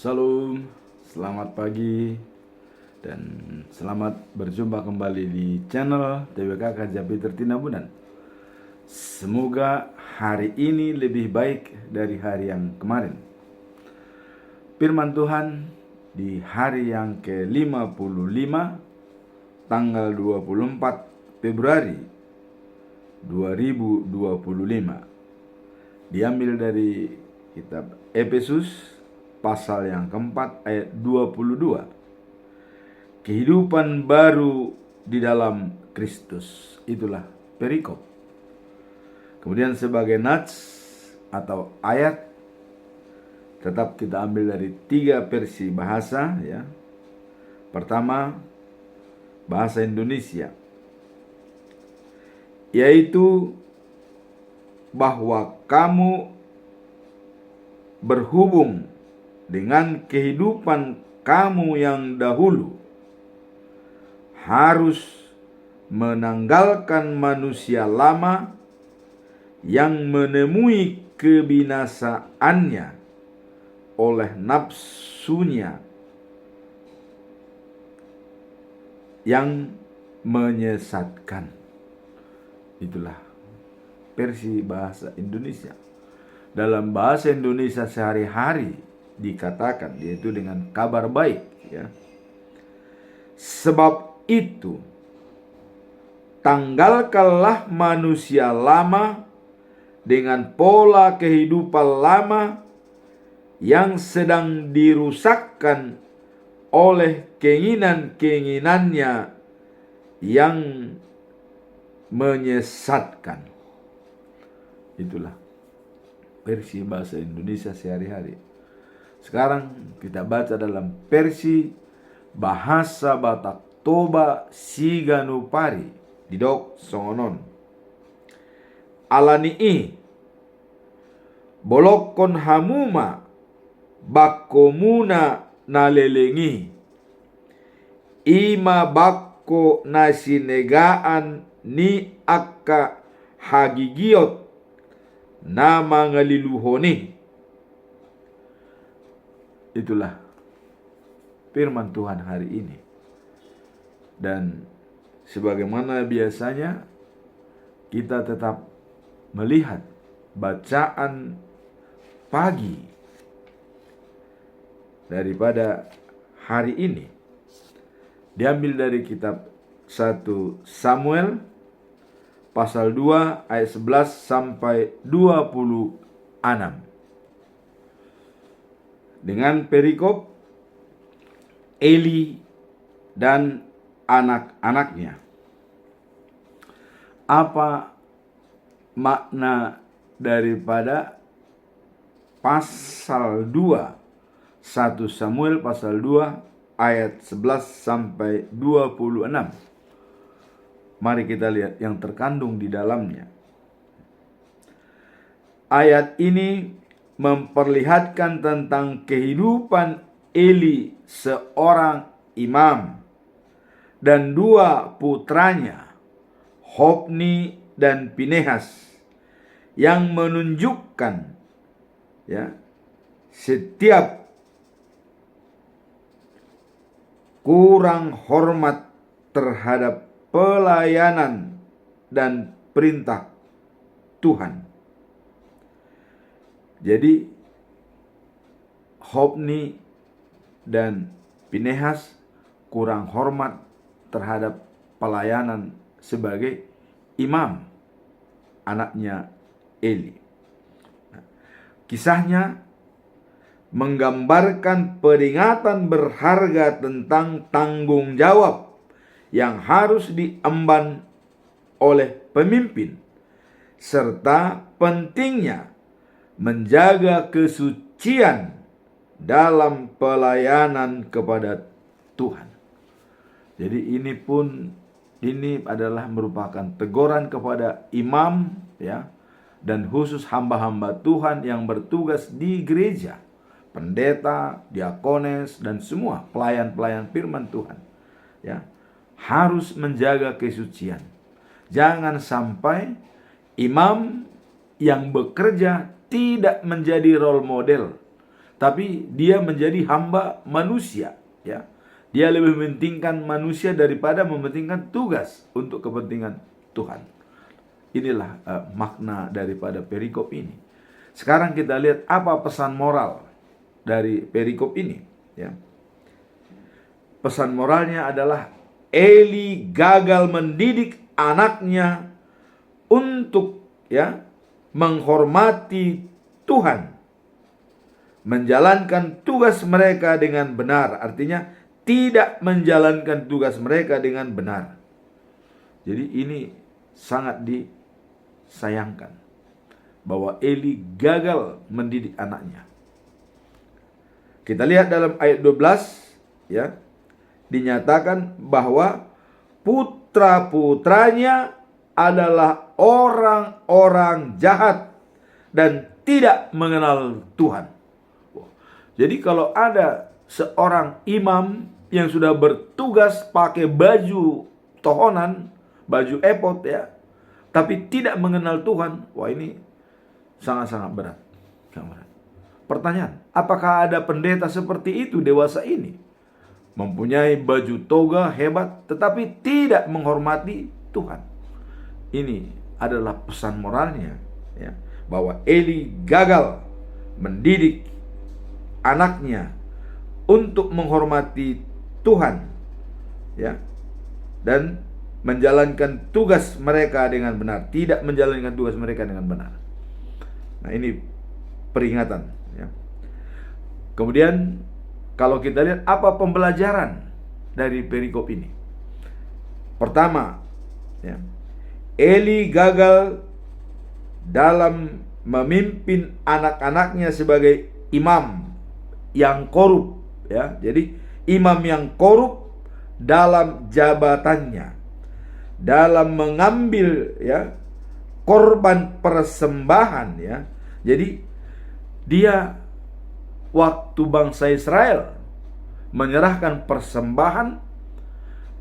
Salam, selamat pagi, dan selamat berjumpa kembali di channel TWK Kajabi Tertinabunan. Semoga hari ini lebih baik dari hari yang kemarin. Firman Tuhan di hari yang ke-55, tanggal 24 Februari 2025, diambil dari kitab Efesus pasal yang keempat ayat 22. Kehidupan baru di dalam Kristus. Itulah perikop. Kemudian sebagai nats atau ayat, tetap kita ambil dari 3 versi bahasa ya. Pertama, bahasa Indonesia, yaitu bahwa kamu berhubung dengan kehidupan kamu yang dahulu harus menanggalkan manusia lama yang menemui kebinasaannya oleh nafsunya yang menyesatkan. Itulah versi bahasa Indonesia. Dalam bahasa Indonesia sehari-hari dikatakan, yaitu dengan kabar baik ya. Sebab itu tanggalkanlah manusia lama dengan pola kehidupan lama yang sedang dirusakkan oleh keinginan-keinginannya yang menyesatkan. Itulah versi bahasa Indonesia sehari-hari. Sekarang kita baca dalam versi bahasa Batak Toba Siganupari Didok Songonon. Alanii bolokon hamuma bakkomuna nalelengi ima bakko nasinegaan ni akka hagigiot nama ngaliluhoni. Itulah firman Tuhan hari ini. Dan sebagaimana biasanya, kita tetap melihat bacaan pagi daripada hari ini diambil dari kitab 1 Samuel pasal 2 ayat 11 sampai 26, dengan perikop Eli dan anak-anaknya. Apa makna daripada pasal 2 1 Samuel pasal 2 ayat 11 sampai 26? Mari kita lihat yang terkandung di dalamnya. Ayat ini memperlihatkan tentang kehidupan Eli, seorang imam, dan 2 putranya, Hofni dan Pinehas, yang menunjukkan ya, setiap kurang hormat terhadap pelayanan dan perintah Tuhan. Jadi Hofni dan Pinehas kurang hormat terhadap pelayanan sebagai imam, anaknya Eli. Kisahnya menggambarkan peringatan berharga tentang tanggung jawab yang harus diemban oleh pemimpin, serta pentingnya menjaga kesucian dalam pelayanan kepada Tuhan. Jadi ini adalah merupakan teguran kepada imam ya, dan khusus hamba-hamba Tuhan yang bertugas di gereja, pendeta, diakones, dan semua pelayan-pelayan firman Tuhan ya, harus menjaga kesucian. Jangan sampai imam yang bekerja tidak menjadi role model, tapi dia menjadi hamba manusia, ya. Dia lebih mementingkan manusia daripada mementingkan tugas untuk kepentingan Tuhan. Inilah makna daripada perikop ini. Sekarang kita lihat apa pesan moral dari perikop ini, ya. Pesan moralnya adalah Eli gagal mendidik anaknya untuk, ya, menghormati Tuhan, menjalankan tugas mereka dengan benar. Artinya tidak menjalankan tugas mereka dengan benar. Jadi ini sangat disayangkan bahwa Eli gagal mendidik anaknya. Kita lihat dalam ayat 12, ya, dinyatakan bahwa putra-putranya adalah orang-orang jahat dan tidak mengenal Tuhan. Jadi kalau ada seorang imam yang sudah bertugas pakai baju tohonan, baju epot, ya, tapi tidak mengenal Tuhan, wah ini sangat-sangat berat. Pertanyaan, apakah ada pendeta seperti itu dewasa ini? Mempunyai baju toga hebat, tetapi tidak menghormati Tuhan. Ini adalah pesan moralnya, ya, bahwa Eli gagal mendidik anaknya untuk menghormati Tuhan, ya, dan menjalankan tugas mereka dengan benar, tidak menjalankan tugas mereka dengan benar. Nah, ini peringatan, ya. Kemudian kalau kita lihat apa pembelajaran dari perikop ini. Pertama, ya, Eli gagal dalam memimpin anak-anaknya sebagai imam yang korup, ya. Jadi imam yang korup dalam jabatannya, dalam mengambil, ya, korban persembahan, ya. Jadi dia waktu bangsa Israel menyerahkan persembahan,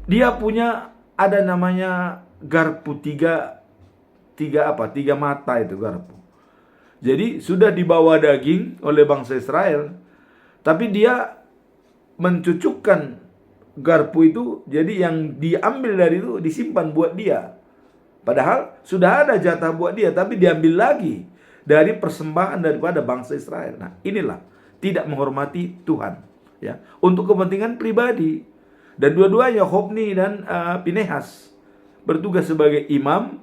dia punya ada namanya garpu tiga mata, itu garpu. Jadi sudah dibawa daging oleh bangsa Israel, tapi dia mencucukkan garpu itu, jadi yang diambil dari itu disimpan buat dia. Padahal sudah ada jatah buat dia, tapi diambil lagi dari persembahan daripada bangsa Israel. Nah, inilah tidak menghormati Tuhan, ya, untuk kepentingan pribadi. Dan dua-duanya, Hofni dan Pinehas, bertugas sebagai imam,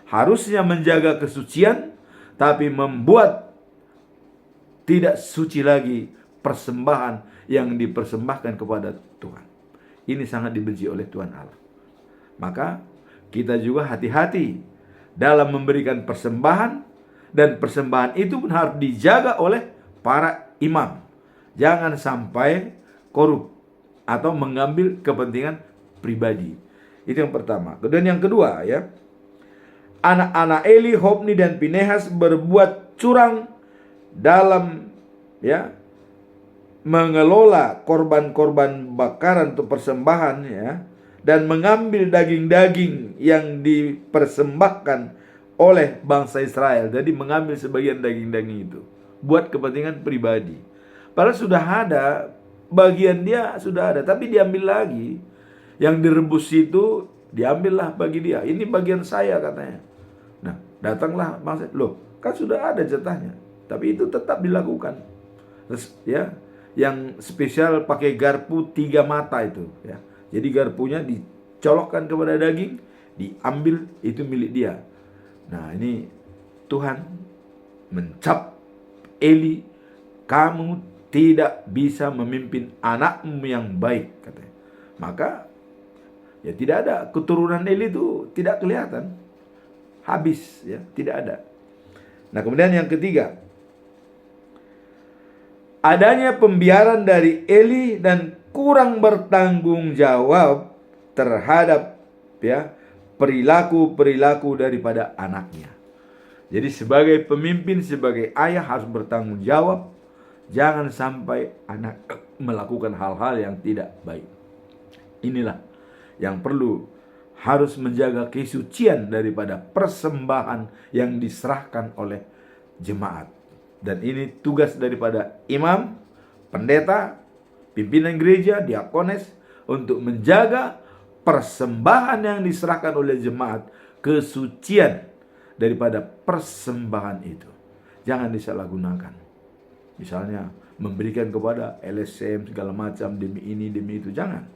harusnya menjaga kesucian, tapi membuat tidak suci lagi persembahan yang dipersembahkan kepada Tuhan. Ini sangat dibenci oleh Tuhan Allah. Maka kita juga hati-hati dalam memberikan persembahan, dan persembahan itu pun harus dijaga oleh para imam. Jangan sampai korup atau mengambil kepentingan pribadi. Itu yang pertama. Kemudian yang kedua, ya, anak-anak Eli, Hofni dan Pinehas berbuat curang dalam, ya, mengelola korban-korban bakaran untuk persembahan, ya, dan mengambil daging-daging yang dipersembahkan oleh bangsa Israel. Jadi mengambil sebagian daging-daging itu buat kepentingan pribadi. Padahal sudah ada, bagian dia sudah ada, tapi diambil lagi. Yang direbus itu diambillah bagi dia. Ini bagian saya, katanya. Nah, datanglah bangsa, loh, kan sudah ada jatahnya, tapi itu tetap dilakukan. Terus, ya, yang spesial pakai garpu 3 mata itu, ya. Jadi garpunya dicolokkan kepada daging, diambil, itu milik dia. Nah, ini Tuhan mencap Eli, kamu tidak bisa memimpin anakmu yang baik, katanya. Maka ya tidak ada keturunan Eli itu, tidak kelihatan, habis, ya, tidak ada. Nah, kemudian yang ketiga, adanya pembiaran dari Eli dan kurang bertanggung jawab terhadap, ya, perilaku-perilaku daripada anaknya. Jadi sebagai pemimpin, sebagai ayah harus bertanggung jawab. Jangan sampai anak melakukan hal-hal yang tidak baik. Inilah yang perlu, harus menjaga kesucian daripada persembahan yang diserahkan oleh jemaat. Dan ini tugas daripada imam, pendeta, pimpinan gereja, diakones untuk menjaga persembahan yang diserahkan oleh jemaat, kesucian daripada persembahan itu. Jangan disalahgunakan. Misalnya memberikan kepada LSM segala macam demi ini demi itu, jangan.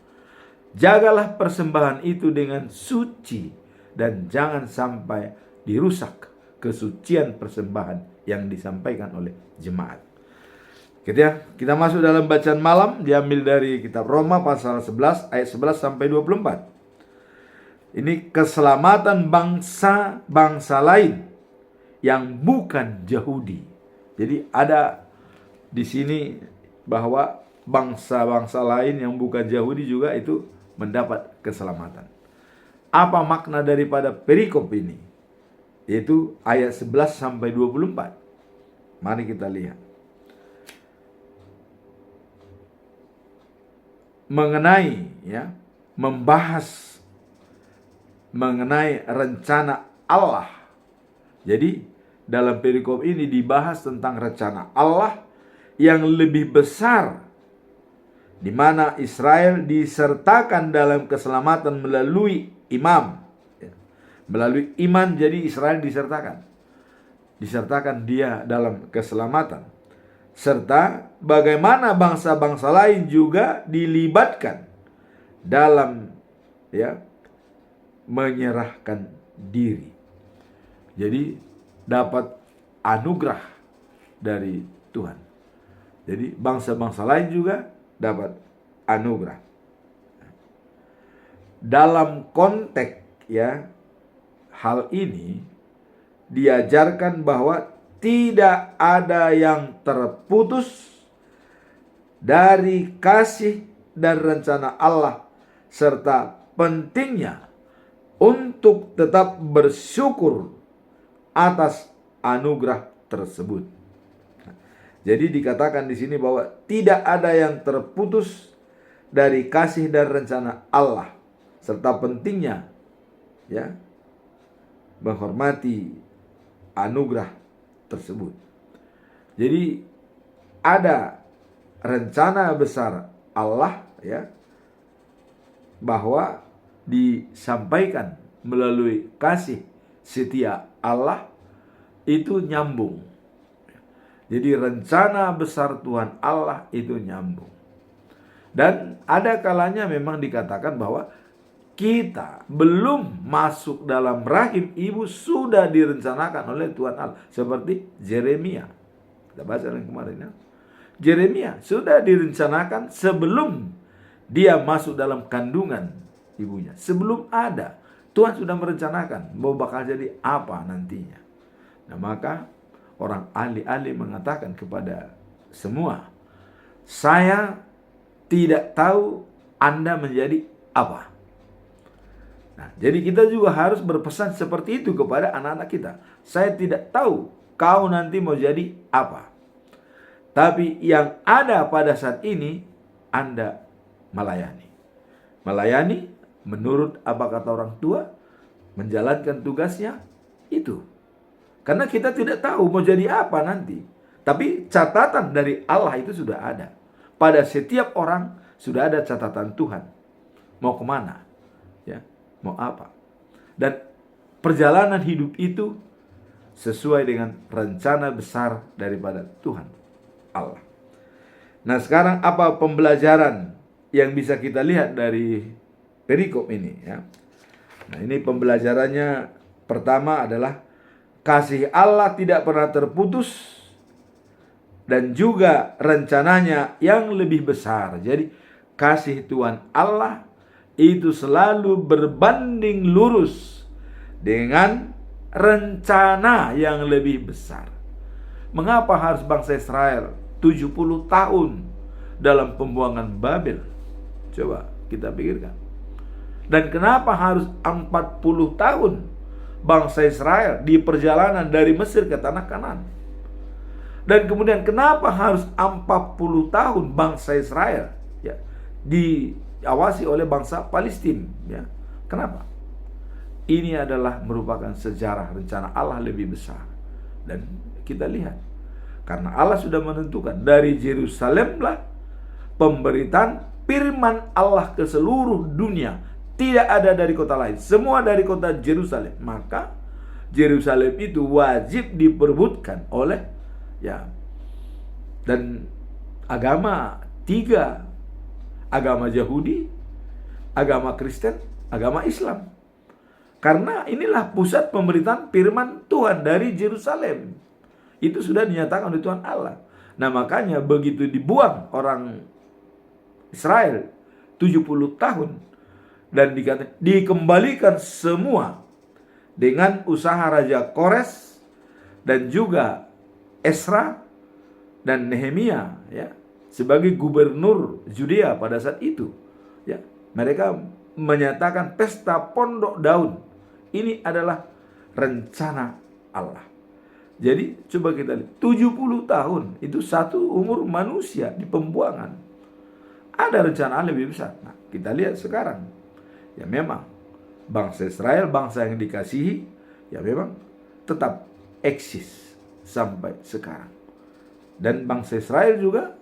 Jagalah persembahan itu dengan suci dan jangan sampai dirusak kesucian persembahan yang disampaikan oleh jemaat. Kita masuk dalam bacaan malam, diambil dari kitab Roma pasal 11 ayat 11 sampai 24. Ini keselamatan bangsa lain yang bukan Yahudi. Jadi ada di sini bahwa bangsa-bangsa lain yang bukan Yahudi juga itu mendapat keselamatan. Apa makna daripada perikop ini? Yaitu ayat 11 sampai 24. Mari kita lihat. Membahas mengenai rencana Allah. Jadi dalam perikop ini dibahas tentang rencana Allah yang lebih besar, di mana Israel disertakan dalam keselamatan melalui imam. Melalui iman, jadi Israel disertakan dia dalam keselamatan. Serta bagaimana bangsa-bangsa lain juga dilibatkan dalam menyerahkan diri. Jadi dapat anugerah dari Tuhan. Jadi bangsa-bangsa lain juga dapat anugerah. Dalam konteks hal ini diajarkan bahwa tidak ada yang terputus dari kasih dan rencana Allah, serta pentingnya untuk tetap bersyukur atas anugerah tersebut. Jadi dikatakan di sini bahwa tidak ada yang terputus dari kasih dan rencana Allah, serta pentingnya menghormati anugerah tersebut. Jadi ada rencana besar Allah bahwa disampaikan melalui kasih setia Allah itu nyambung. Jadi rencana besar Tuhan Allah itu nyambung. Dan ada kalanya memang dikatakan bahwa kita belum masuk dalam rahim ibu sudah direncanakan oleh Tuhan Allah. Seperti Yeremia. Kita baca yang kemarin Yeremia sudah direncanakan sebelum dia masuk dalam kandungan ibunya. Sebelum ada, Tuhan sudah merencanakan mau bakal jadi apa nantinya. Nah maka orang ahli-ahli mengatakan kepada semua, saya tidak tahu Anda menjadi apa. Nah, jadi kita juga harus berpesan seperti itu kepada anak-anak kita. Saya tidak tahu kau nanti mau jadi apa. Tapi yang ada pada saat ini, Anda melayani. Melayani menurut apa kata orang tua, menjalankan tugasnya itu. Karena kita tidak tahu mau jadi apa nanti. Tapi catatan dari Allah itu sudah ada. Pada setiap orang sudah ada catatan Tuhan. Mau kemana? Mau apa? Dan perjalanan hidup itu sesuai dengan rencana besar daripada Tuhan Allah. Nah sekarang apa pembelajaran yang bisa kita lihat dari perikop ini Nah ini pembelajarannya pertama adalah kasih Allah tidak pernah terputus dan juga rencananya yang lebih besar. Jadi kasih Tuhan Allah itu selalu berbanding lurus dengan rencana yang lebih besar. Mengapa harus bangsa Israel 70 tahun dalam pembuangan Babel? Coba kita pikirkan. Dan kenapa harus 40 tahun bangsa Israel di perjalanan dari Mesir ke tanah Kanaan? Dan kemudian kenapa harus 40 tahun bangsa Israel diawasi oleh bangsa Palestina? Kenapa? Ini adalah merupakan sejarah rencana Allah lebih besar. Dan kita lihat, karena Allah sudah menentukan dari Yerusalemlah pemberitaan firman Allah ke seluruh dunia. Tidak ada dari kota lain, semua dari kota Yerusalem. Maka Yerusalem itu wajib diperebutkan oleh dan agama tiga, agama Yahudi, agama Kristen, agama Islam. Karena inilah pusat pemberitaan firman Tuhan dari Yerusalem. Itu sudah dinyatakan oleh Tuhan Allah. Nah, makanya begitu dibuang orang Israel 70 tahun dan dikembalikan semua dengan usaha Raja Kores dan juga Esra dan Nehemia sebagai gubernur Yudea pada saat itu. Mereka menyatakan pesta Pondok Daun ini adalah rencana Allah. Jadi coba kita lihat, 70 tahun itu satu umur manusia di pembuangan. Ada rencana Allah lebih besar. Nah, kita lihat sekarang. Ya memang bangsa Israel, bangsa yang dikasihi, ya memang tetap eksis sampai sekarang. Dan bangsa Israel juga,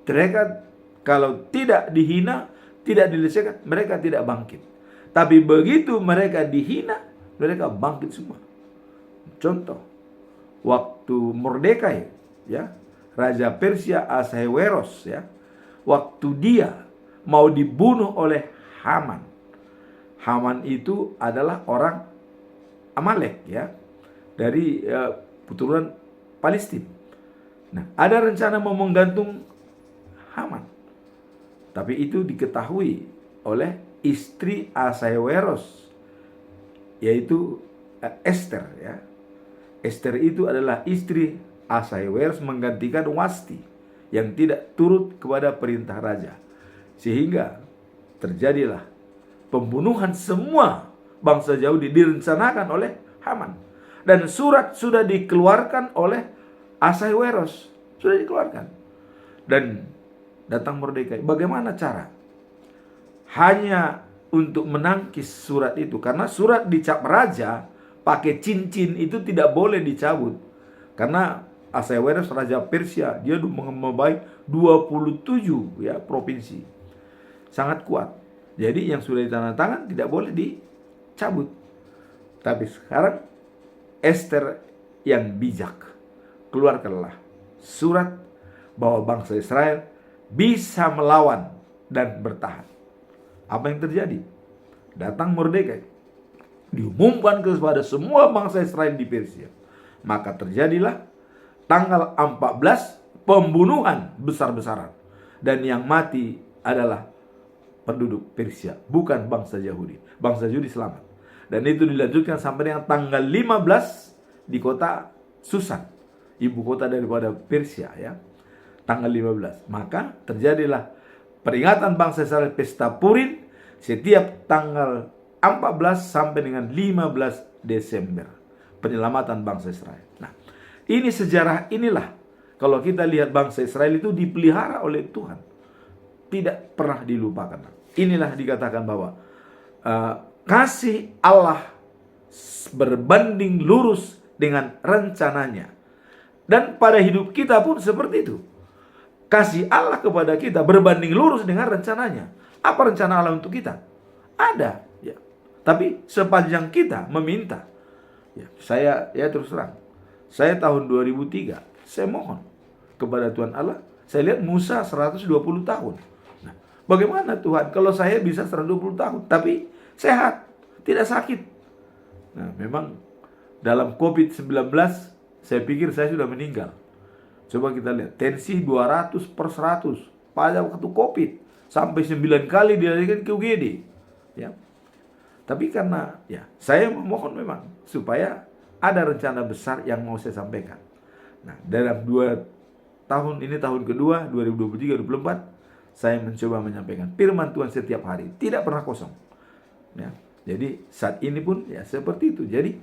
mereka kalau tidak dihina, tidak dilecehkan, mereka tidak bangkit. Tapi begitu mereka dihina, mereka bangkit semua. Contoh, waktu Mordekai, Raja Persia Ahasveros, waktu dia mau dibunuh oleh Haman. Haman itu adalah orang Amalek, dari keturunan Palestina. Nah, ada rencana mau menggantung Haman. Tapi itu diketahui oleh istri Ahasveros, yaitu Esther, Esther itu adalah istri Ahasveros menggantikan Wasti yang tidak turut kepada perintah raja. Sehingga terjadilah pembunuhan semua bangsa Yahudi direncanakan oleh Haman. Dan surat sudah dikeluarkan oleh Ahasveros, sudah dikeluarkan. Dan datang Mordekai. Bagaimana cara? Hanya untuk menangkis surat itu. Karena surat dicap raja pakai cincin itu tidak boleh dicabut. Karena Ahasveros Raja Persia, dia membaik 27 provinsi. Sangat kuat. Jadi yang sudah ditandatangan tidak boleh dicabut. Tapi sekarang Esther yang bijak keluarkanlah surat bahwa bangsa Israel bisa melawan dan bertahan. Apa yang terjadi? Datang Mordekai, diumumkan kepada semua bangsa Israel di Persia. Maka terjadilah tanggal 14 pembunuhan besar-besaran. Dan yang mati adalah penduduk Persia, bukan bangsa Yahudi. Bangsa Yahudi selamat. Dan itu dilanjutkan sampai dengan tanggal 15 di kota Susan, ibu kota daripada Persia, tanggal 15. Maka terjadilah peringatan bangsa Israel pesta Purim setiap tanggal 14 sampai dengan 15 Desember. Penyelamatan bangsa Israel. Nah, ini sejarah inilah. Kalau kita lihat bangsa Israel itu dipelihara oleh Tuhan. Tidak pernah dilupakan. Inilah dikatakan bahwa kasih Allah berbanding lurus dengan rencananya. Dan pada hidup kita pun seperti itu. Kasih Allah kepada kita berbanding lurus dengan rencananya. Apa rencana Allah untuk kita? Ada. Tapi sepanjang kita meminta. Saya terus terang. Saya tahun 2003. Saya mohon kepada Tuhan Allah. Saya lihat Musa 120 tahun. Nah, bagaimana Tuhan kalau saya bisa 120 tahun tapi sehat, tidak sakit? Nah, memang dalam COVID-19 saya pikir saya sudah meninggal. Coba kita lihat, tensi 200/100 pada waktu COVID. Sampai 9 kali dilarikan ke UGD. Tapi karena saya memohon memang supaya ada rencana besar yang mau saya sampaikan. Nah, dalam 2 tahun ini, tahun kedua 2023-2024, saya mencoba menyampaikan firman Tuhan setiap hari, tidak pernah kosong. Jadi saat ini pun seperti itu. Jadi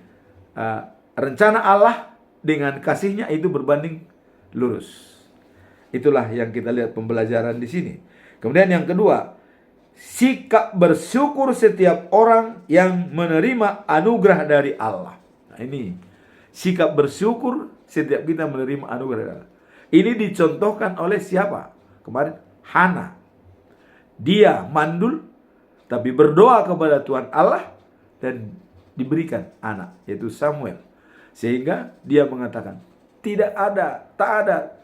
rencana Allah dengan kasihnya itu berbanding lurus. Itulah yang kita lihat pembelajaran di sini. Kemudian yang kedua, sikap bersyukur setiap orang yang menerima anugerah dari Allah. Nah, ini sikap bersyukur setiap kita menerima anugerah dari Allah. Ini dicontohkan oleh siapa? Kemarin Hana. Dia mandul, tapi berdoa kepada Tuhan Allah dan diberikan anak, yaitu Samuel. Sehingga dia mengatakan, tak ada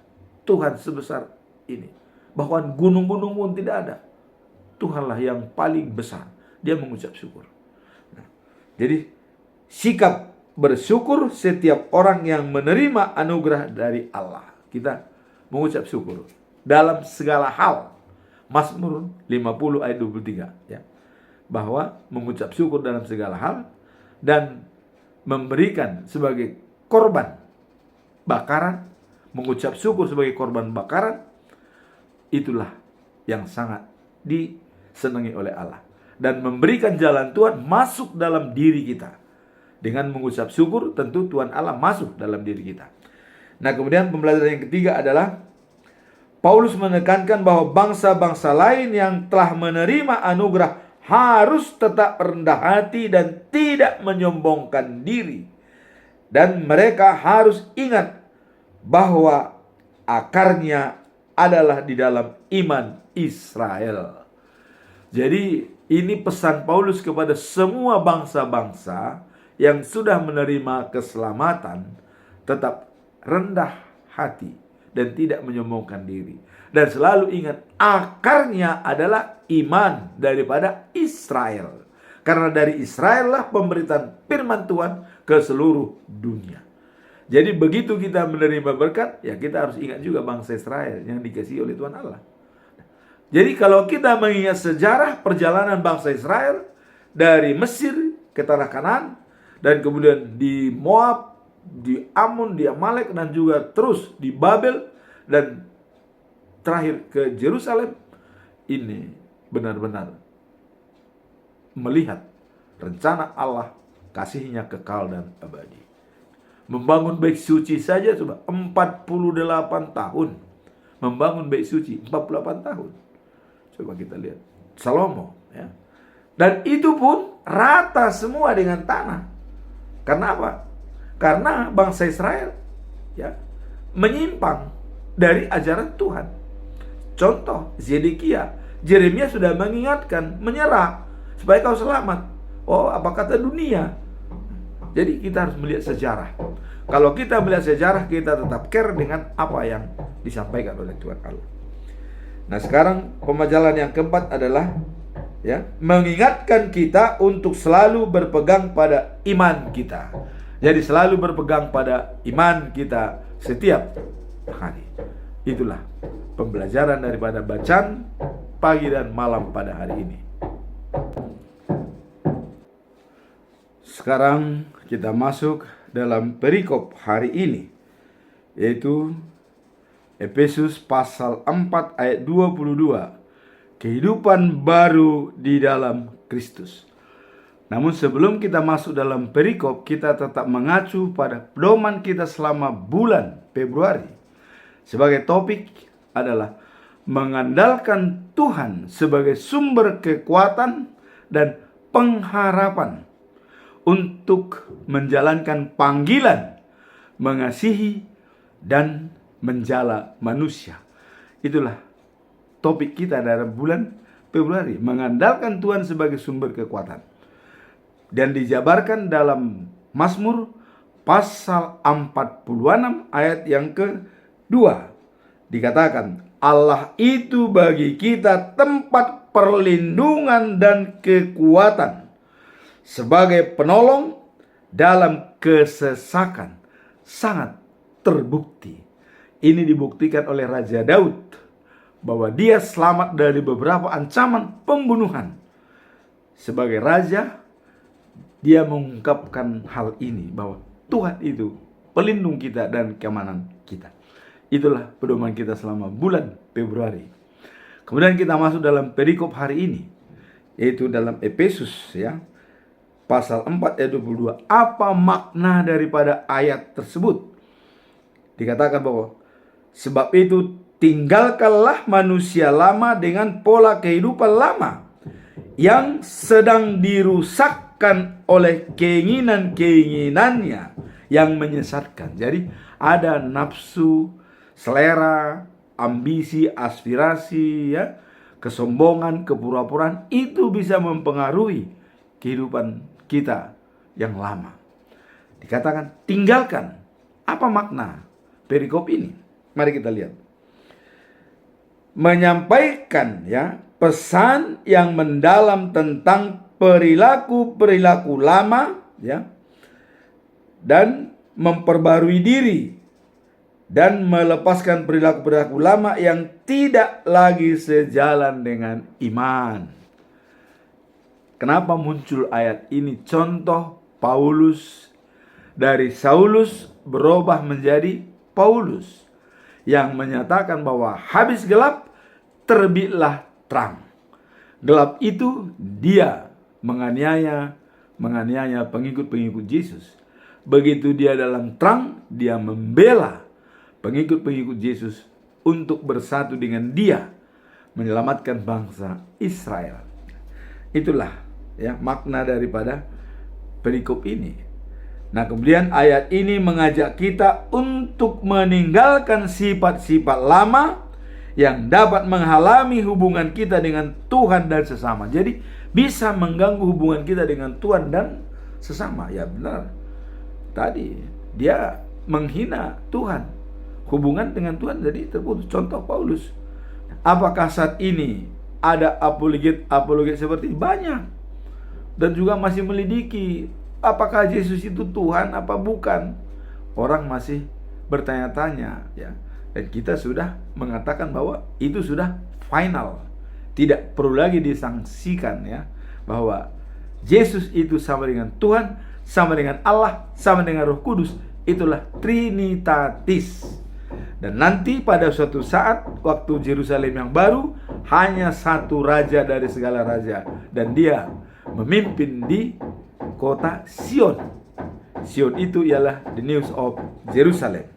Tuhan sebesar ini. Bahkan gunung-gunung pun tidak ada. Tuhanlah yang paling besar. Dia mengucap syukur. Nah, jadi sikap bersyukur setiap orang yang menerima anugerah dari Allah. Kita mengucap syukur dalam segala hal. Mazmur 50 ayat 23 ya. Bahwa mengucap syukur dalam segala hal dan memberikan sebagai korban bakaran, mengucap syukur sebagai korban bakaran, itulah yang sangat disenangi oleh Allah. Dan memberikan jalan Tuhan masuk dalam diri kita. Dengan mengucap syukur tentu Tuhan Allah masuk dalam diri kita. Nah, kemudian pembelajaran yang ketiga adalah Paulus menekankan bahwa bangsa-bangsa lain yang telah menerima anugerah harus tetap rendah hati dan tidak menyombongkan diri. Dan mereka harus ingat bahwa akarnya adalah di dalam iman Israel. Jadi ini pesan Paulus kepada semua bangsa-bangsa yang sudah menerima keselamatan, tetap rendah hati dan tidak menyombongkan diri. Dan selalu ingat, akarnya adalah iman daripada Israel. Karena dari Israel lah pemberitaan firman Tuhan ke seluruh dunia. Jadi begitu kita menerima berkat, ya kita harus ingat juga bangsa Israel yang dikasihi oleh Tuhan Allah. Jadi kalau kita mengingat sejarah perjalanan bangsa Israel dari Mesir ke tanah Kanaan, dan kemudian di Moab, di Ammon, di Amalek, dan juga terus di Babel, dan terakhir ke Yerusalem, ini benar-benar melihat rencana Allah, kasihnya kekal dan abadi. Membangun bait suci saja coba 48 tahun. Membangun bait suci 48 tahun. Coba kita lihat Salomo ya. Dan itu pun rata semua dengan tanah. Karena apa? Karena bangsa Israel ya menyimpang dari ajaran Tuhan. Contoh Zedekia, Yeremia sudah mengingatkan, menyerah supaya kau selamat. Oh, apa kata dunia? Jadi kita harus melihat sejarah. Kalau kita melihat sejarah, kita tetap care dengan apa yang disampaikan oleh Tuhan Allah. Nah, sekarang pemajalan yang keempat adalah ya, mengingatkan kita untuk selalu berpegang pada iman kita. Jadi selalu berpegang pada iman kita setiap hari. Itulah pembelajaran daripada bacaan pagi dan malam pada hari ini. Sekarang kita masuk dalam perikop hari ini, yaitu Efesus pasal 4 ayat 22. Kehidupan baru di dalam Kristus. Namun sebelum kita masuk dalam perikop, kita tetap mengacu pada pedoman kita selama bulan Februari. Sebagai topik adalah mengandalkan Tuhan sebagai sumber kekuatan dan pengharapan untuk menjalankan panggilan, mengasihi, dan menjala manusia. Itulah topik kita dalam bulan Februari, mengandalkan Tuhan sebagai sumber kekuatan. Dan dijabarkan dalam Mazmur pasal 46 ayat yang kedua. Dikatakan, Allah itu bagi kita tempat perlindungan dan kekuatan, sebagai penolong dalam kesesakan. Sangat terbukti. Ini dibuktikan oleh Raja Daud, bahwa dia selamat dari beberapa ancaman pembunuhan. Sebagai raja, dia mengungkapkan hal ini, bahwa Tuhan itu pelindung kita dan keamanan kita. Itulah pedoman kita selama bulan Februari. Kemudian kita masuk dalam perikop hari ini, yaitu dalam Efesus ya, pasal 4 ayat 22. Apa makna daripada ayat tersebut? Dikatakan bahwa sebab itu tinggalkanlah manusia lama dengan pola kehidupan lama yang sedang dirusakkan oleh keinginan-keinginannya yang menyesatkan. Jadi ada nafsu, selera, ambisi, aspirasi, ya, kesombongan, kepura-puraan, itu bisa mempengaruhi kehidupan kita yang lama. Dikatakan tinggalkan. Apa makna perikop ini? Mari kita lihat. Menyampaikan, ya, pesan yang mendalam tentang perilaku-perilaku lama, ya, dan memperbarui diri dan melepaskan perilaku-perilaku lama yang tidak lagi sejalan dengan iman. Kenapa muncul ayat ini? Contoh Paulus, dari Saulus berubah menjadi Paulus, yang menyatakan bahwa habis gelap terbitlah terang. Gelap itu dia menganiaya pengikut-pengikut Yesus. Begitu dia dalam terang, dia membela pengikut-pengikut Yesus untuk bersatu dengan dia menyelamatkan bangsa Israel. Itulah, ya, makna daripada perikop ini. Nah, kemudian ayat ini mengajak kita untuk meninggalkan sifat-sifat lama yang dapat menghalangi hubungan kita dengan Tuhan dan sesama. Jadi bisa mengganggu hubungan kita dengan Tuhan dan sesama. Ya benar, tadi dia menghina Tuhan, hubungan dengan Tuhan jadi terputus. Contoh Paulus. Apakah saat ini ada apologet seperti ini? Banyak. Dan juga masih melidiki, apakah Yesus itu Tuhan apa bukan? Orang masih bertanya-tanya, ya. Dan kita sudah mengatakan bahwa itu sudah final, tidak perlu lagi disangsikan, ya, bahwa Yesus itu sama dengan Tuhan, sama dengan Allah, sama dengan Roh Kudus. Itulah Trinitatis. Dan nanti pada suatu saat, waktu Yerusalem yang baru, hanya satu raja dari segala raja, dan dia memimpin di kota Sion. Sion itu ialah the news of Jerusalem.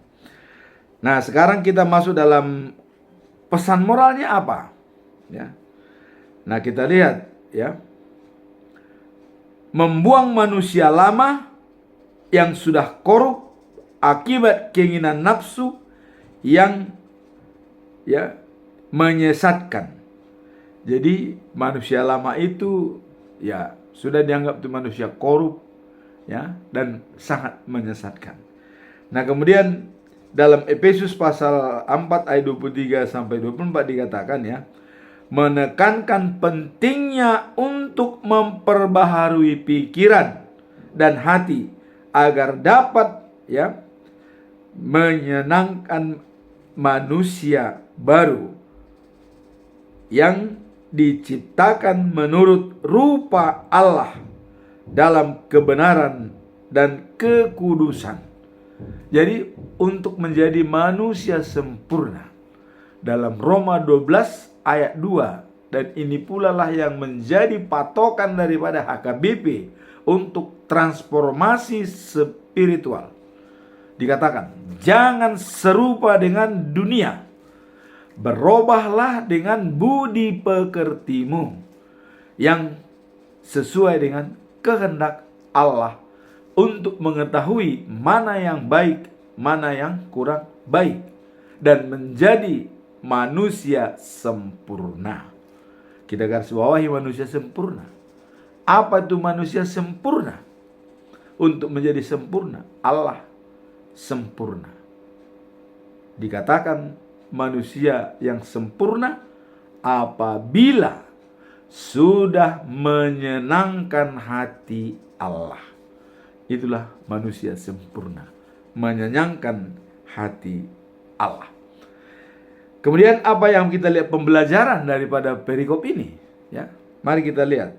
Nah, sekarang kita masuk dalam pesan moralnya apa? Ya. Nah, kita lihat, ya. Membuang manusia lama yang sudah korup akibat keinginan nafsu yang, ya, menyesatkan. Jadi manusia lama itu, ya, sudah dianggap itu manusia korup, ya, dan sangat menyesatkan. Nah, kemudian dalam Efesus pasal 4 ayat 23 sampai 24 dikatakan, ya, menekankan pentingnya untuk memperbaharui pikiran dan hati agar dapat, ya, menyenangkan manusia baru yang diciptakan menurut rupa Allah dalam kebenaran dan kekudusan. Jadi untuk menjadi manusia sempurna, dalam Roma 12 ayat 2, dan ini pula lah yang menjadi patokan daripada HKBP untuk transformasi spiritual. Dikatakan, jangan serupa dengan dunia, berubahlah dengan budi pekertimu yang sesuai dengan kehendak Allah, untuk mengetahui mana yang baik, mana yang kurang baik, dan menjadi manusia sempurna. Kita garis bawahi manusia sempurna. Apa itu manusia sempurna? Untuk menjadi sempurna, Allah sempurna. Dikatakan manusia yang sempurna apabila sudah menyenangkan hati Allah. Itulah manusia sempurna, menyenangkan hati Allah. Kemudian apa yang kita lihat pembelajaran daripada perikop ini, ya? Mari kita lihat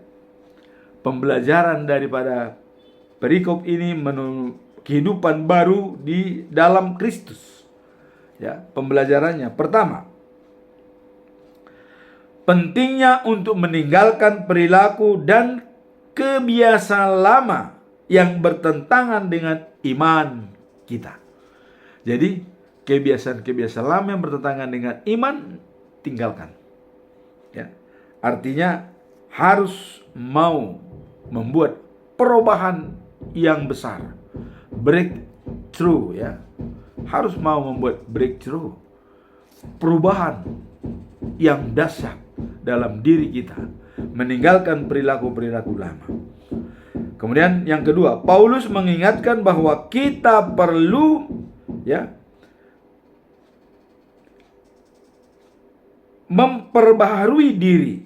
pembelajaran daripada perikop ini kehidupan baru di dalam Kristus. Ya, pembelajarannya pertama, pentingnya untuk meninggalkan perilaku dan kebiasaan lama yang bertentangan dengan iman kita. Jadi kebiasaan-kebiasaan lama yang bertentangan dengan iman tinggalkan. Ya, artinya harus mau membuat perubahan yang besar, breakthrough, ya. Harus mau membuat breakthrough. perubahan yang dahsyat dalam diri kita, meninggalkan perilaku-perilaku lama. Kemudian yang kedua, Paulus mengingatkan bahwa kita perlu memperbaharui diri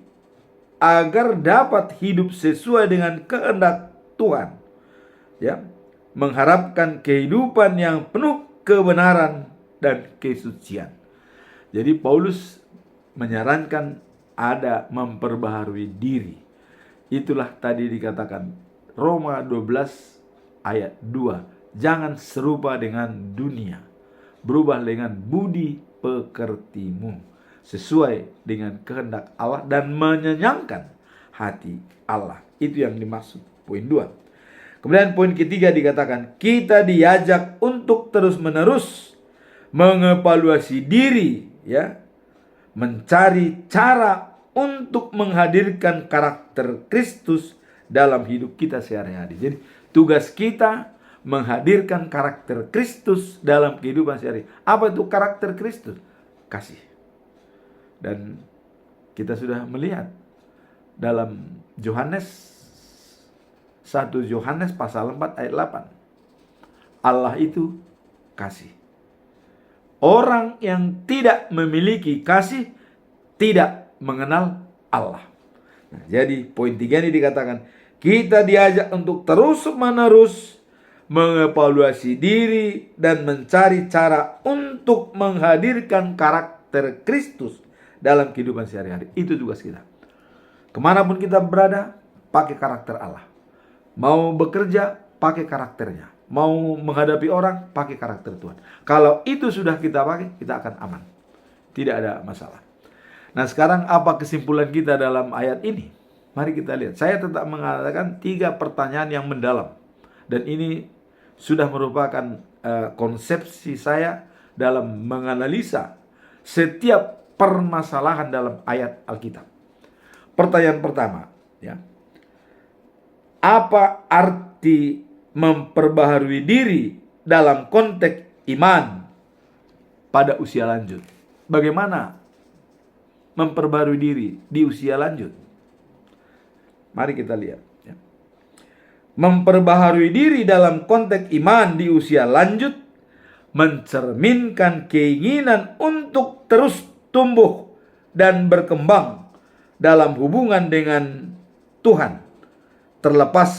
agar dapat hidup sesuai dengan kehendak Tuhan. Mengharapkan kehidupan yang penuh kebenaran dan kesucian. Jadi Paulus menyarankan ada memperbaharui diri. Itulah tadi dikatakan Roma 12 ayat 2. Jangan serupa dengan dunia, berubah dengan budi pekertimu sesuai dengan kehendak Allah dan menyenangkan hati Allah. Itu yang dimaksud poin 2. Kemudian poin ketiga dikatakan kita diajak untuk terus-menerus mengevaluasi diri, mencari cara untuk menghadirkan karakter Kristus dalam hidup kita sehari-hari. Jadi tugas kita menghadirkan karakter Kristus dalam kehidupan sehari-hari. Apa itu karakter Kristus? Kasih. Dan kita sudah melihat dalam Yohanes 1 Yohanes pasal 4 ayat 8. Allah itu kasih. Orang yang tidak memiliki kasih tidak mengenal Allah. Nah, jadi poin 3 ini dikatakan kita diajak untuk terus-menerus mengevaluasi diri dan mencari cara untuk menghadirkan karakter Kristus dalam kehidupan sehari-hari. Itu tugas kita. Kemanapun kita berada, pakai karakter Allah. Mau bekerja, pakai karakternya. Mau menghadapi orang, pakai karakter Tuhan. Kalau itu sudah kita pakai, kita akan aman. Tidak ada masalah. Nah, sekarang apa kesimpulan kita dalam ayat ini? Mari kita lihat. Saya tetap mengatakan 3 pertanyaan yang mendalam. Dan ini sudah merupakan konsepsi saya dalam menganalisa setiap permasalahan dalam ayat Alkitab. Pertanyaan pertama, apa arti memperbaharui diri dalam konteks iman pada usia lanjut? Bagaimana memperbaharui diri di usia lanjut? Mari kita lihat. Memperbaharui diri dalam konteks iman di usia lanjut mencerminkan keinginan untuk terus tumbuh dan berkembang dalam hubungan dengan Tuhan, terlepas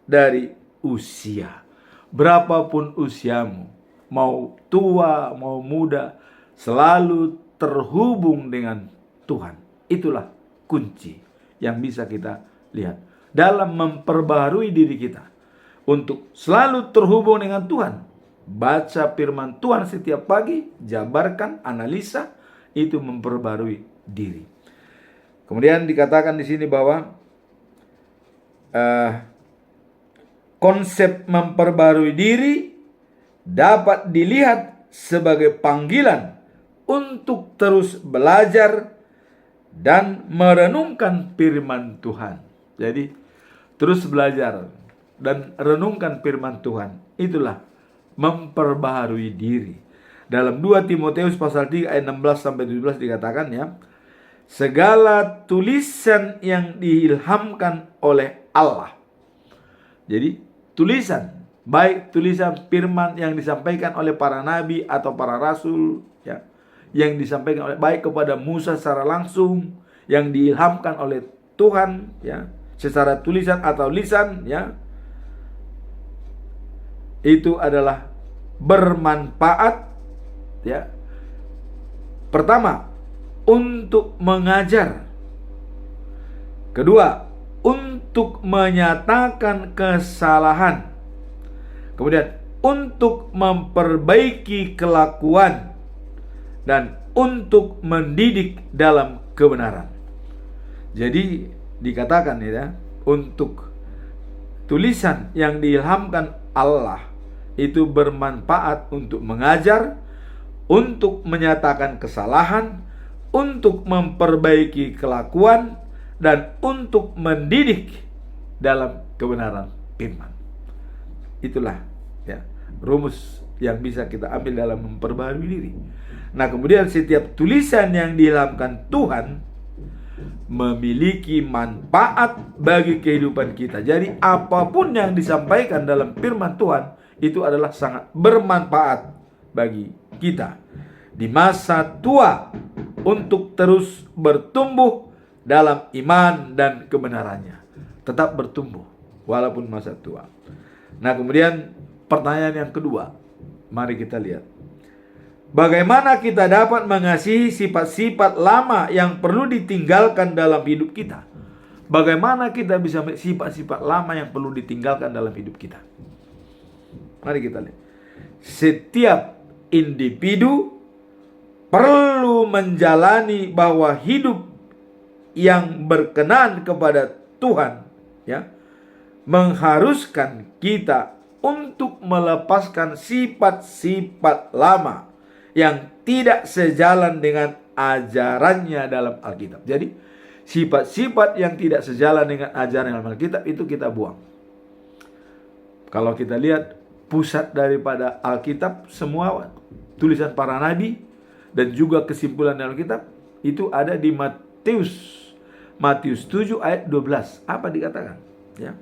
dari usia. Berapapun usiamu, mau tua, mau muda, selalu terhubung dengan Tuhan. Itulah kunci yang bisa kita lihat dalam memperbaharui diri kita untuk selalu terhubung dengan Tuhan. Baca firman Tuhan setiap pagi, jabarkan, analisa, itu memperbaharui diri. Kemudian dikatakan di sini bahwa konsep memperbaharui diri dapat dilihat sebagai panggilan untuk terus belajar dan merenungkan firman Tuhan. Jadi terus belajar dan renungkan firman Tuhan. Itulah memperbaharui diri. Dalam 2 Timotius pasal 3 ayat 16 sampai 17 dikatakan segala tulisan yang diilhamkan oleh Allah. Jadi tulisan, baik tulisan firman yang disampaikan oleh para nabi atau para rasul, yang disampaikan oleh baik kepada Musa secara langsung, yang diilhamkan oleh Tuhan, secara tulisan atau lisan, itu adalah bermanfaat, pertama untuk mengajar, kedua untuk menyatakan kesalahan, kemudian untuk memperbaiki kelakuan, dan untuk mendidik dalam kebenaran. Jadi dikatakan untuk tulisan yang diilhamkan Allah itu bermanfaat untuk mengajar, untuk menyatakan kesalahan, untuk memperbaiki kelakuan, dan untuk mendidik dalam kebenaran firman. Itulah rumus yang bisa kita ambil dalam memperbarui diri. Nah, kemudian setiap tulisan yang diilhamkan Tuhan memiliki manfaat bagi kehidupan kita. Jadi apapun yang disampaikan dalam firman Tuhan itu adalah sangat bermanfaat bagi kita di masa tua untuk terus bertumbuh dalam iman dan kebenarannya. Tetap bertumbuh walaupun masa tua. Nah, kemudian pertanyaan yang kedua, mari kita lihat. Bagaimana kita dapat mengasihi sifat-sifat lama yang perlu ditinggalkan dalam hidup kita? Bagaimana kita bisa sifat-sifat lama yang perlu ditinggalkan dalam hidup kita? Mari kita lihat. Setiap individu perlu menjalani bahwa hidup yang berkenan kepada Tuhan, ya, mengharuskan kita untuk melepaskan sifat-sifat lama yang tidak sejalan dengan ajarannya dalam Alkitab. Jadi sifat-sifat yang tidak sejalan dengan ajaran dalam Alkitab itu kita buang. Kalau kita lihat pusat daripada Alkitab, semua tulisan para nabi dan juga kesimpulan dalam Alkitab itu ada di Matius 7 ayat 12. Apa dikatakan? Ya.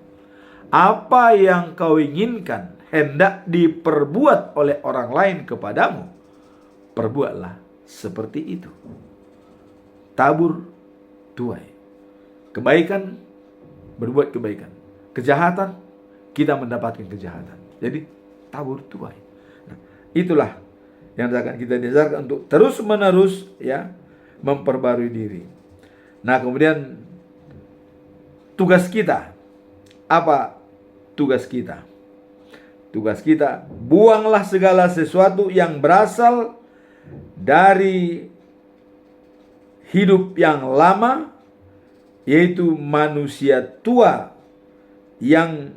Apa yang kau inginkan hendak diperbuat oleh orang lain kepadamu, perbuatlah seperti itu. Tabur tuai. Kebaikan, berbuat kebaikan. Kejahatan, kita mendapatkan kejahatan. Jadi tabur tuai. Nah, itulah yang akan kita diajarkan untuk terus menerus, ya, memperbarui diri. Nah, kemudian tugas kita. Apa tugas kita? Tugas kita, buanglah segala sesuatu yang berasal dari hidup yang lama, yaitu manusia tua yang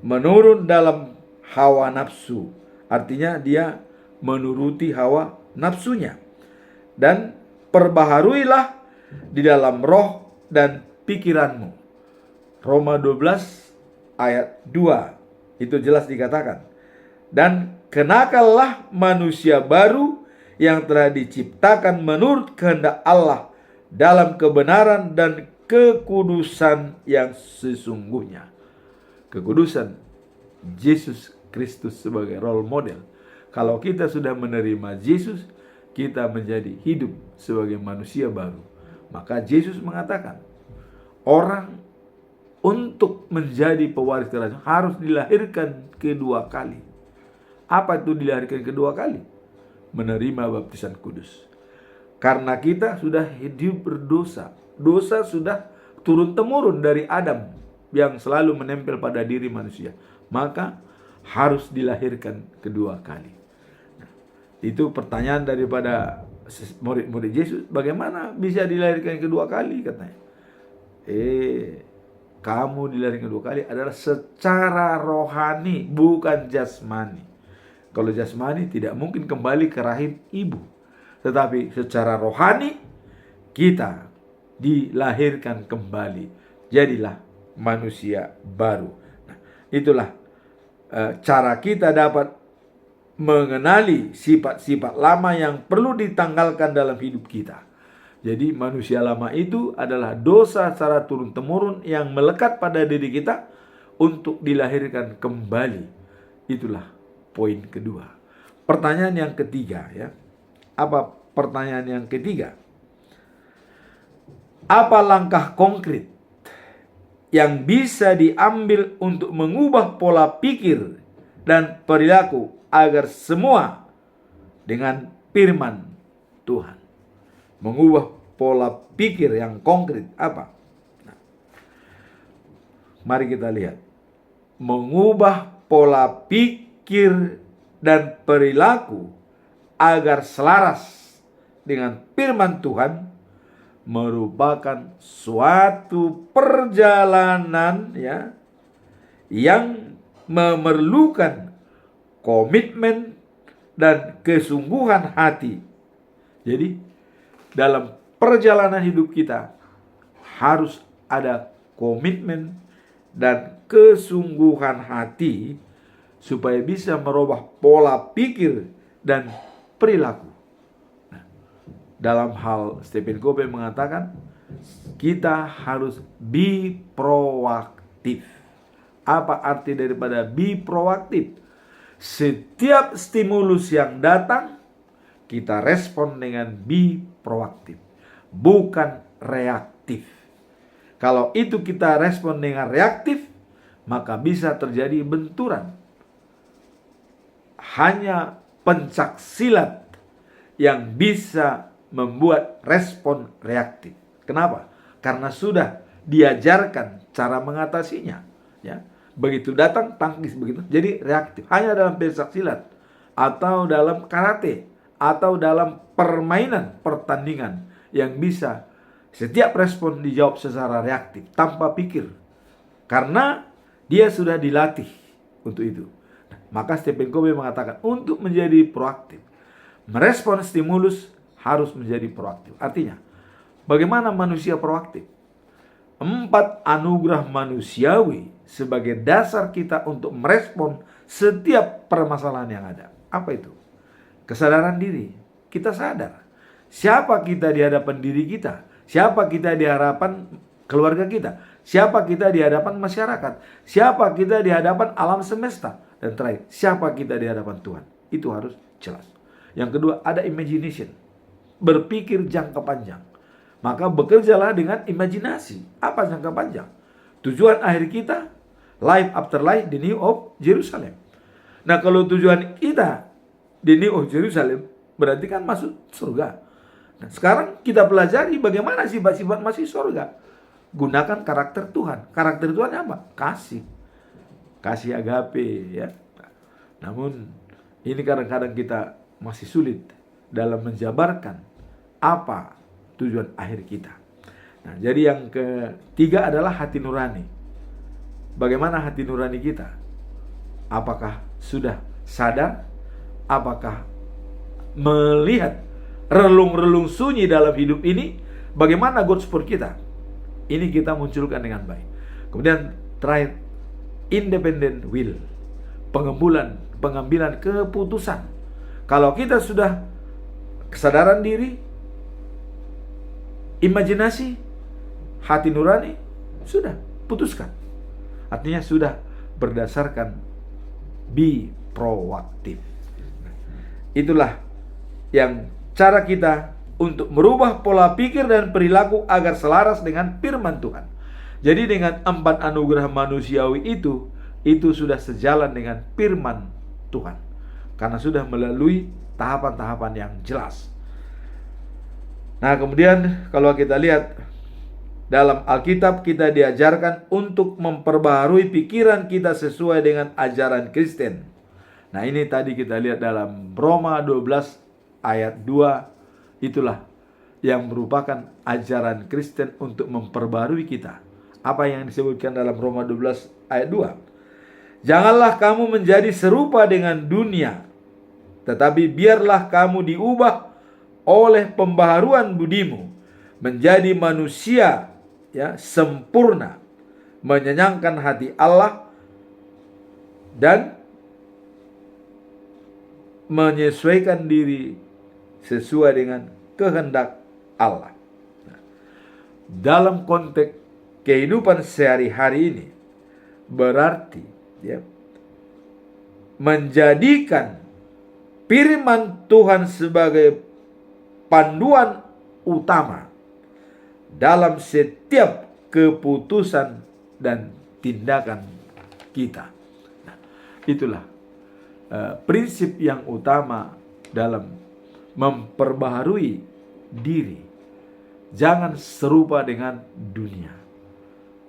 menurun dalam hawa nafsu. Artinya dia menuruti hawa nafsunya. Dan perbaharuilah di dalam roh dan pikiranmu. Roma 12 ayat 2. Itu jelas dikatakan. Dan kenakanlah manusia baru yang telah diciptakan menurut kehendak Allah dalam kebenaran dan kekudusan yang sesungguhnya. Kekudusan Yesus Kristus sebagai role model. Kalau kita sudah menerima Yesus, kita menjadi hidup sebagai manusia baru. Maka Yesus mengatakan, orang untuk menjadi pewaris kerajaan harus dilahirkan kedua kali. Apa itu dilahirkan kedua kali? Menerima baptisan kudus. Karena kita sudah hidup berdosa. Dosa sudah turun-temurun dari Adam yang selalu menempel pada diri manusia. Maka harus dilahirkan kedua kali. Nah, itu pertanyaan daripada murid-murid Yesus. Bagaimana bisa dilahirkan kedua kali, katanya. Kamu dilahirkan kedua kali adalah secara rohani, bukan jasmani. Kalau jasmani tidak mungkin kembali ke rahim ibu. Tetapi secara rohani kita dilahirkan kembali. Jadilah manusia baru. Nah, itulah cara kita dapat mengenali sifat-sifat lama yang perlu ditanggalkan dalam hidup kita. Jadi manusia lama itu adalah dosa secara turun-temurun yang melekat pada diri kita untuk dilahirkan kembali. Itulah poin kedua. Pertanyaan yang ketiga, ya. Apa pertanyaan yang ketiga? Apa langkah konkret yang bisa diambil untuk mengubah pola pikir dan perilaku agar semua dengan firman Tuhan? Mengubah pola pikir yang konkret apa? Nah, mari kita lihat. Mengubah pola pikir dan perilaku agar selaras dengan firman Tuhan merupakan suatu perjalanan, ya, yang memerlukan komitmen dan kesungguhan hati. Jadi dalam perjalanan hidup kita harus ada komitmen dan kesungguhan hati supaya bisa merubah pola pikir dan perilaku. Nah, dalam hal Stephen Covey mengatakan, kita harus be proaktif. Apa arti daripada be proaktif? Setiap stimulus yang datang, kita respon dengan be proaktif, bukan reaktif. Kalau itu kita respon dengan reaktif, maka bisa terjadi benturan. Hanya pencak silat yang bisa membuat respon reaktif. Kenapa? Karena sudah diajarkan cara mengatasinya. Ya, begitu datang tangkis begitu, jadi reaktif. Hanya dalam pencak silat atau dalam karate atau dalam permainan pertandingan yang bisa setiap respon dijawab secara reaktif tanpa pikir, karena dia sudah dilatih untuk itu. Maka Stephen Covey mengatakan untuk menjadi proaktif, merespon stimulus harus menjadi proaktif. Artinya, bagaimana manusia proaktif? 4 anugerah manusiawi sebagai dasar kita untuk merespon setiap permasalahan yang ada. Apa itu? Kesadaran diri. Kita sadar siapa kita di hadapan diri kita, siapa kita di hadapan keluarga kita, siapa kita di hadapan masyarakat, siapa kita di hadapan alam semesta, dan terakhir, siapa kita di hadapan Tuhan. Itu harus jelas. Yang kedua, ada imagination, berpikir jangka panjang. Maka bekerjalah dengan imajinasi. Apa jangka panjang? Tujuan akhir kita, life after life, the New of Jerusalem. Nah, kalau tujuan kita the New of Jerusalem, berarti kan masuk surga. Nah, sekarang kita pelajari bagaimana sifat-sifat masih surga. Gunakan karakter Tuhan. Karakter Tuhan apa? Kasih. Kasih agape, ya. Namun ini kadang-kadang kita masih sulit dalam menjabarkan apa tujuan akhir kita. Nah, jadi yang ketiga adalah hati nurani. Bagaimana hati nurani kita? Apakah sudah sadar? Apakah melihat relung-relung sunyi dalam hidup ini? Bagaimana God support kita? Ini kita munculkan dengan baik. Kemudian terakhir, independent will, pengambilan keputusan. Kalau kita sudah kesadaran diri, imajinasi, hati nurani, sudah putuskan. Artinya sudah berdasarkan be proaktif. Itulah yang cara kita untuk merubah pola pikir dan perilaku agar selaras dengan firman Tuhan. Jadi dengan 4 anugerah manusiawi itu sudah sejalan dengan firman Tuhan. Karena sudah melalui tahapan-tahapan yang jelas. Nah, kemudian kalau kita lihat dalam Alkitab, kita diajarkan untuk memperbaharui pikiran kita sesuai dengan ajaran Kristen. Nah, ini tadi kita lihat dalam Roma 12 ayat 2, itulah yang merupakan ajaran Kristen untuk memperbarui kita. Apa yang disebutkan dalam Roma 12 ayat 2? Janganlah kamu menjadi serupa dengan dunia, tetapi biarlah kamu diubah oleh pembaharuan budimu menjadi manusia ya sempurna, menyenangkan hati Allah dan menyesuaikan diri sesuai dengan kehendak Allah. Nah, dalam konteks kehidupan sehari-hari ini berarti ya, menjadikan firman Tuhan sebagai panduan utama dalam setiap keputusan dan tindakan kita. Nah, itulah prinsip yang utama dalam memperbaharui diri. Jangan serupa dengan dunia.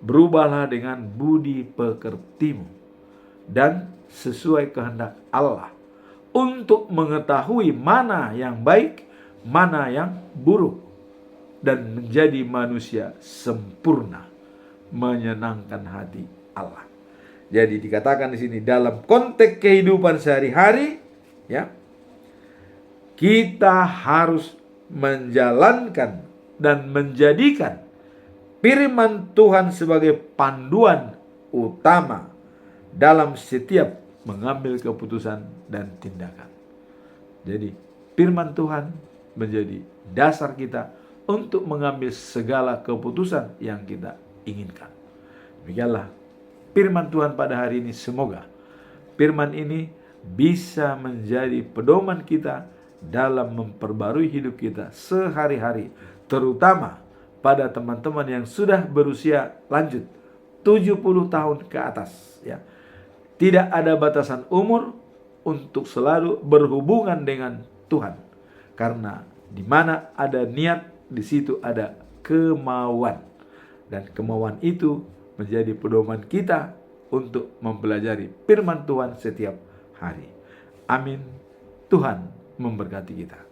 Berubahlah dengan budi pekertimu dan sesuai kehendak Allah untuk mengetahui mana yang baik, mana yang buruk, dan menjadi manusia sempurna, menyenangkan hati Allah. Jadi dikatakan di sini dalam konteks kehidupan sehari-hari, ya, kita harus menjalankan dan menjadikan firman Tuhan sebagai panduan utama dalam setiap mengambil keputusan dan tindakan. Jadi firman Tuhan menjadi dasar kita untuk mengambil segala keputusan yang kita inginkan. Demikianlah firman Tuhan pada hari ini. Semoga firman ini bisa menjadi pedoman kita dalam memperbarui hidup kita sehari-hari, terutama pada teman-teman yang sudah berusia lanjut 70 tahun ke atas, ya. Tidak ada batasan umur untuk selalu berhubungan dengan Tuhan. Karena di mana ada niat, di situ ada kemauan. Dan kemauan itu menjadi pedoman kita untuk mempelajari firman Tuhan setiap hari. Amin. Tuhan memberkati kita.